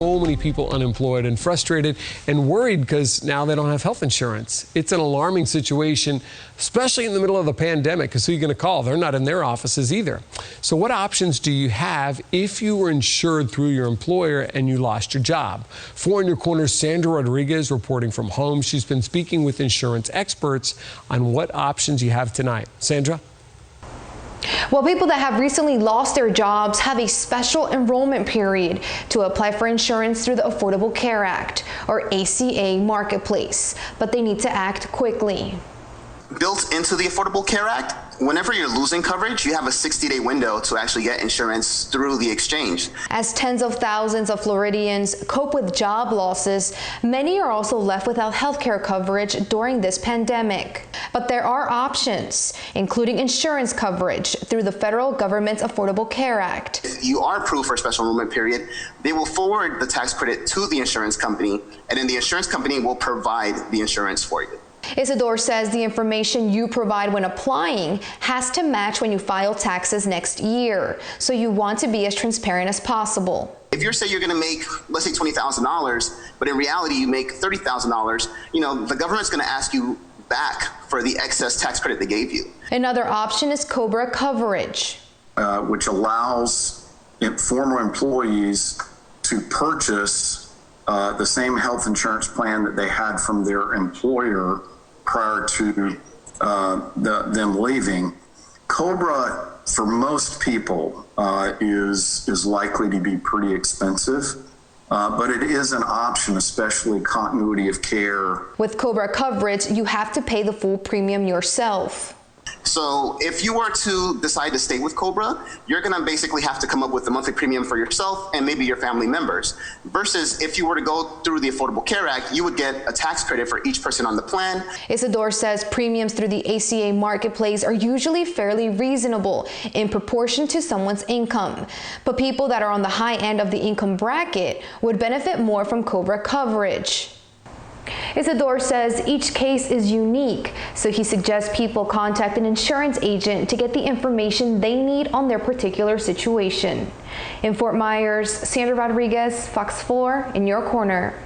So many people unemployed and frustrated and worried because now they don't have health insurance. It's an alarming situation, especially in the middle of the pandemic, because who are you going to call? They're not in their offices either. So what options do you have if you were insured through your employer and you lost your job? 4 in Your Corner's Sandra Rodriguez reporting from home. She's been speaking with insurance experts on what options you have tonight. Sandra? Well, people that have recently lost their jobs have a special enrollment period to apply for insurance through the Affordable Care Act, or ACA marketplace, but they need to act quickly. Built into the Affordable Care Act, whenever you're losing coverage, you have a 60-day window to actually get insurance through the exchange. As tens of thousands of Floridians cope with job losses, many are also left without health care coverage during this pandemic. But there are options, including insurance coverage through the federal government's Affordable Care Act. If you are approved for a special enrollment period, they will forward the tax credit to the insurance company, and then the insurance company will provide the insurance for you. Isidore says the information you provide when applying has to match when you file taxes next year, so you want to be as transparent as possible. If you're saying you're going to make, let's say $20,000, but in reality you make $30,000, the government's going to ask you back for the excess tax credit they gave you. Another option is COBRA coverage, which allows former employees to purchase the same health insurance plan that they had from their employer prior to them leaving. COBRA, for most people, is likely to be pretty expensive, but it is an option, especially continuity of care. With COBRA coverage, you have to pay the full premium yourself. So if you were to decide to stay with COBRA, you're going to basically have to come up with the monthly premium for yourself and maybe your family members. Versus if you were to go through the Affordable Care Act, you would get a tax credit for each person on the plan. Isidore says premiums through the ACA marketplace are usually fairly reasonable in proportion to someone's income. But people that are on the high end of the income bracket would benefit more from COBRA coverage. Isidore says each case is unique, so he suggests people contact an insurance agent to get the information they need on their particular situation. In Fort Myers, Sandra Rodriguez, Fox 4 in Your Corner.